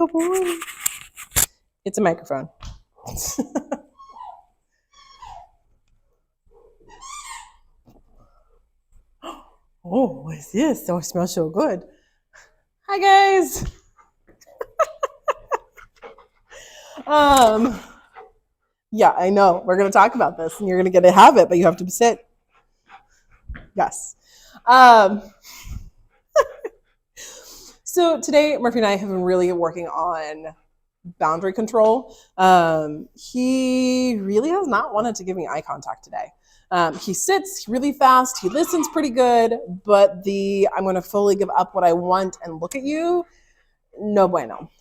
Good boy. It's a microphone. Oh, what is this? Oh, it smells so good. Hi, guys. Yeah, I know. We're going to talk about this, and you're going to get to have it, but you have to sit. Yes. So today, Murphy and I have been really working on boundary control. He really has not wanted to give me eye contact today. He sits really fast. He listens pretty good, but I'm going to fully give up what I want and look at you, no bueno.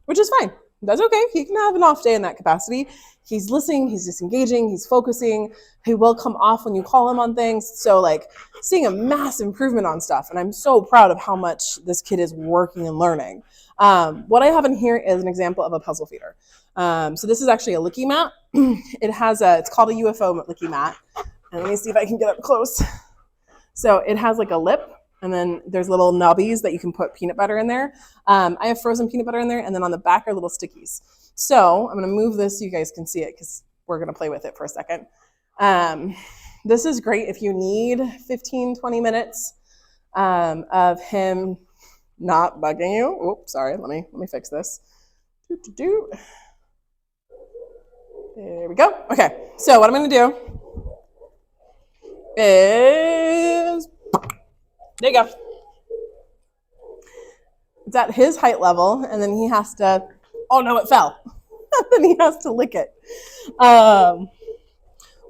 Which is fine. That's okay. He can have an off day in that capacity. He's listening, he's disengaging, he's focusing. He will come off when you call him on things. So like seeing a mass improvement on stuff. And I'm so proud of how much this kid is working and learning. What I have in here is an example of a puzzle feeder. So this is actually a licky mat. It's called a UFO licky mat. And let me see if I can get up close. So it has like a lip, and then there's little nubbies that you can put peanut butter in there. I have frozen peanut butter in there, and then on the back are little stickies. So I'm going to move this so you guys can see it because we're going to play with it for a second. This is great if you need 15, 20 minutes of him not bugging you. Oops, sorry. Let me fix this. There we go. Okay, so what I'm going to do is, there you go. It's at his height level, and then he has to, oh no, it fell. Then he has to lick it.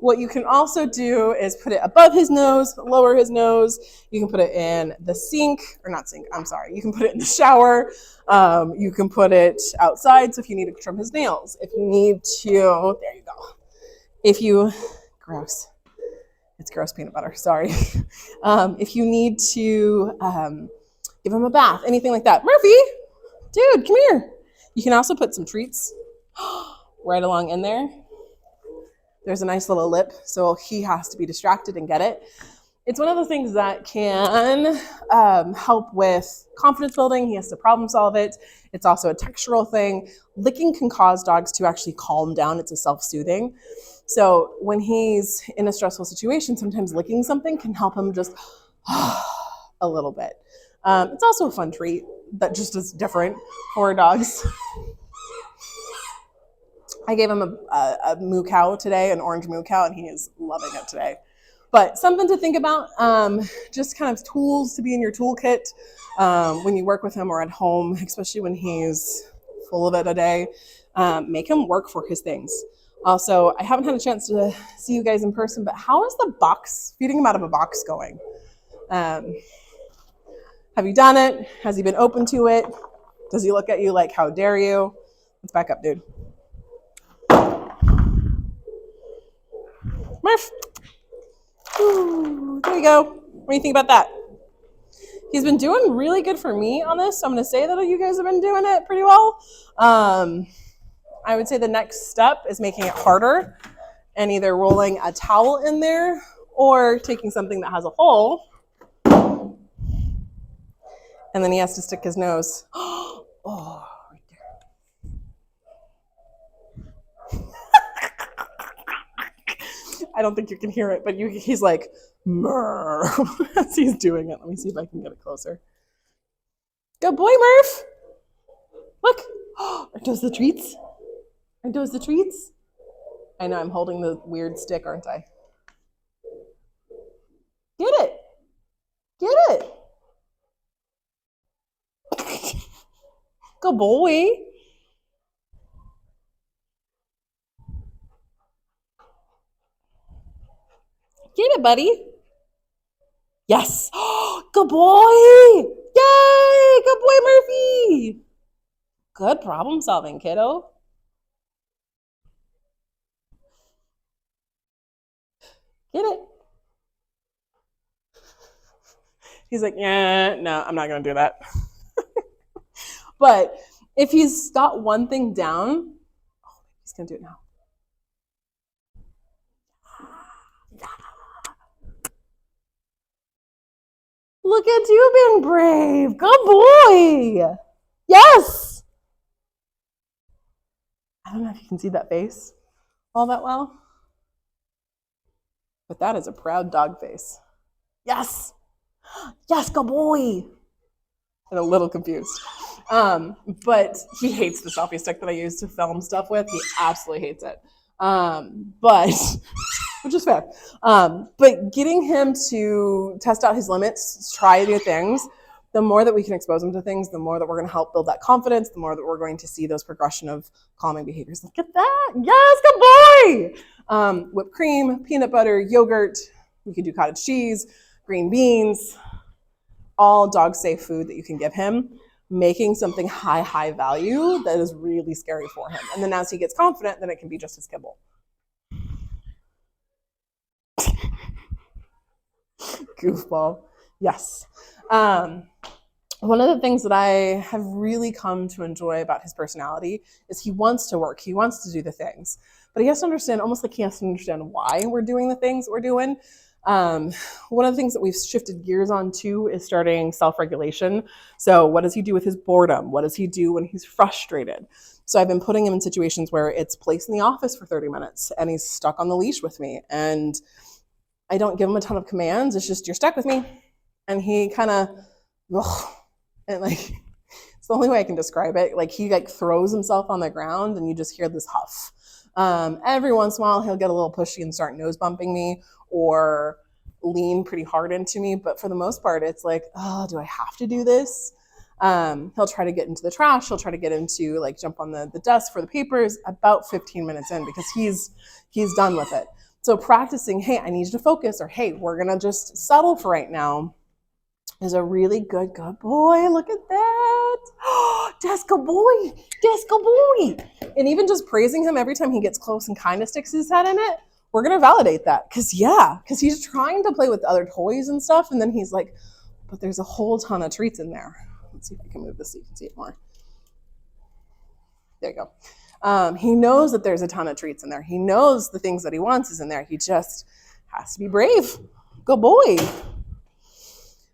What you can also do is put it above his nose, lower his nose. You can put it in the sink, or not sink, I'm sorry. You can put it in the shower. You can put it outside, so if you need to trim his nails. If you need to, there you go. Gross. It's gross peanut butter, sorry. If you need to give him a bath, anything like that. Murphy, dude, come here. You can also put some treats right along in there. There's a nice little lip, so he has to be distracted and get it. It's one of the things that can help with confidence building. He has to problem solve it. It's also a textural thing. Licking can cause dogs to actually calm down. It's a self-soothing. So when he's in a stressful situation, sometimes licking something can help him just a little bit. It's also a fun treat that just is different for dogs. I gave him a moo cow today, an orange moo cow, and he is loving it today. But something to think about, just kind of tools to be in your toolkit when you work with him or at home, especially when he's full of it a day. Make him work for his things. Also, I haven't had a chance to see you guys in person, but how is the box, feeding him out of a box going? Have you done it? Has he been open to it? Does he look at you like, how dare you? Let's back up, dude. Murph. Ooh, there you go. What do you think about that? He's been doing really good for me on this, so I'm going to say that you guys have been doing it pretty well. I would say the next step is making it harder and either rolling a towel in there or taking something that has a hole, and then he has to stick his nose. Oh, right there. I don't think you can hear it, but he's like, Murr, as he's doing it. Let me see if I can get it closer. Good boy, Murph. Look. Are those the treats? Are those the treats? I know I'm holding the weird stick, aren't I? Get it. Get it. Good boy. Get it, buddy. Yes. Good boy. Yay. Good boy, Murphy. Good problem solving, kiddo. Get it. He's like, yeah, no, I'm not going to do that. But if he's got one thing down, he's going to do it now. Look at you being brave. Good boy. Yes! I don't know if you can see that face all that well, but that is a proud dog face. Yes! Yes, good boy! And a little confused. But he hates the selfie stick that I use to film stuff with. He absolutely hates it. But which is fair. But getting him to test out his limits, try new things, the more that we can expose him to things, the more that we're going to help build that confidence, the more that we're going to see those progression of calming behaviors. Look at that. Yes, good boy. Whipped cream, peanut butter, yogurt. We could do cottage cheese, green beans, all dog safe food that you can give him, making something high value that is really scary for him. And then as he gets confident, then it can be just his kibble. Goofball. Yes. One of the things that I have really come to enjoy about his personality is he wants to work. He wants to do the things, but he has to understand, almost like he has to understand why we're doing the things that we're doing. One of the things that we've shifted gears on to is starting self-regulation. So what does he do with his boredom? What does he do when he's frustrated? So I've been putting him in situations where it's placed in the office for 30 minutes and he's stuck on the leash with me. And I don't give him a ton of commands. It's just, you're stuck with me. And he kind of, and like, it's the only way I can describe it. Like he like throws himself on the ground and you just hear this huff. Every once in a while, he'll get a little pushy and start nose bumping me or lean pretty hard into me. But for the most part, it's like, oh, do I have to do this? He'll try to get into the trash. He'll try to get into like jump on the desk for the papers about 15 minutes in because he's done with it. So practicing, hey, I need you to focus, or hey, we're going to just settle for right now, is a really good boy. Look at that. That's good boy. That's good boy. And even just praising him every time he gets close and kind of sticks his head in it, we're going to validate that. Because he's trying to play with other toys and stuff. And then he's like, but there's a whole ton of treats in there. Let's see if I can move this so you can see it more. There you go. He knows that there's a ton of treats in there. He knows the things that he wants is in there. He just has to be brave. Good boy.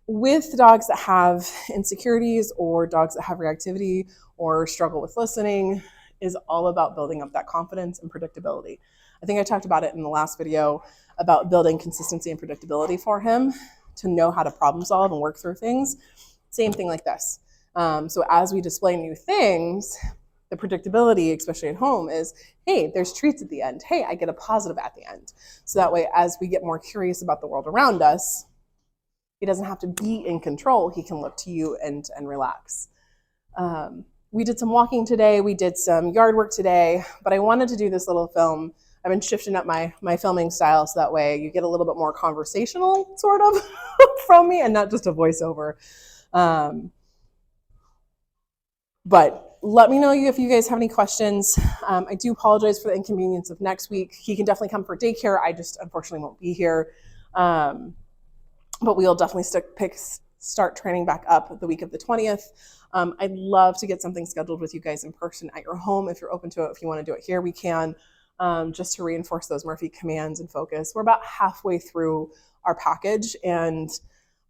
With dogs that have insecurities or dogs that have reactivity or struggle with listening is all about building up that confidence and predictability. I think I talked about it in the last video about building consistency and predictability for him to know how to problem solve and work through things. Same thing like this. So as we display new things, the predictability, especially at home, is, hey, there's treats at the end. Hey, I get a positive at the end. So that way, as we get more curious about the world around us, he doesn't have to be in control. He can look to you and relax. We did some walking today. We did some yard work today, but I wanted to do this little film. I've been shifting up my filming style so that way you get a little bit more conversational sort of from me and not just a voiceover. But let me know if you guys have any questions. I do apologize for the inconvenience of next week. He can definitely come for daycare. I just unfortunately won't be here. But we'll definitely start training back up the week of the 20th. I'd love to get something scheduled with you guys in person at your home. If you're open to it, if you want to do it here, we can, just to reinforce those Murphy commands and focus. We're about halfway through our package, and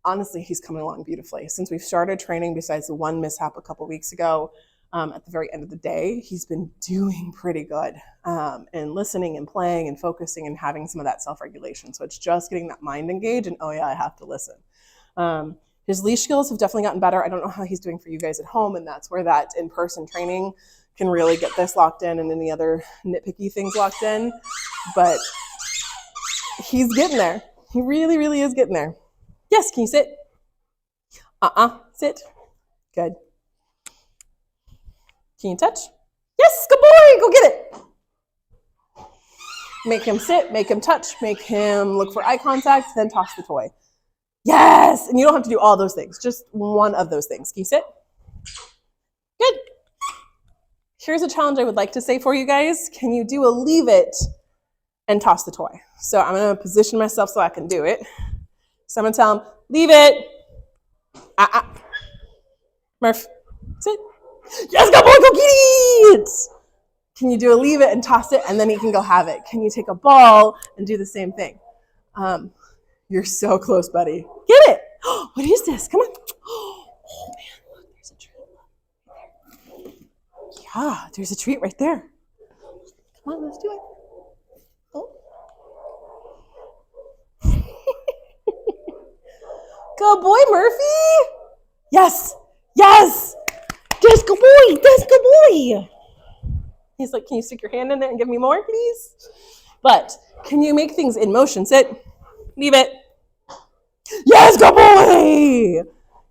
honestly, he's coming along beautifully. Since we've started training, besides the one mishap a couple weeks ago, at the very end of the day, he's been doing pretty good and listening and playing and focusing and having some of that self-regulation. So it's just getting that mind engaged and, oh yeah, I have to listen. His leash skills have definitely gotten better. I don't know how he's doing for you guys at home, and that's where that in-person training can really get this locked in and any other nitpicky things locked in. But he's getting there. He really, really is getting there. Yes, can you sit? Sit. Good. Can you touch? Yes, good boy, go get it. Make him sit, make him touch, make him look for eye contact, then toss the toy. Yes, and you don't have to do all those things, just one of those things. Can you sit? Good. Here's a challenge I would like to say for you guys. Can you do a leave it and toss the toy? So I'm gonna position myself so I can do it. So I'm gonna tell him, leave it. Murph, sit. Yes, good boy, go get it! Can you do a leave it and toss it, and then he can go have it? Can you take a ball and do the same thing? You're so close, buddy. Get it! What is this? Come on. Oh man, look, there's a tree. Yeah, there's a treat right there. Come on, let's do it. Oh. Good boy, Murphy. Yes, yes. That's good boy. That's good boy. He's like, can you stick your hand in there and give me more, please? But can you make things in motion? Sit. Leave it. Yes, good boy.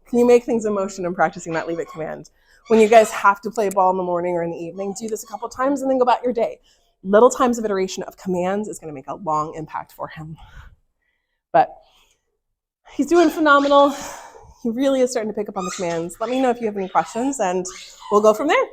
Can you make things in motion and practicing that leave it command? When you guys have to play ball in the morning or in the evening, do this a couple times and then go about your day. Little times of iteration of commands is going to make a long impact for him. But he's doing phenomenal. He really is starting to pick up on the commands. Let me know if you have any questions and we'll go from there.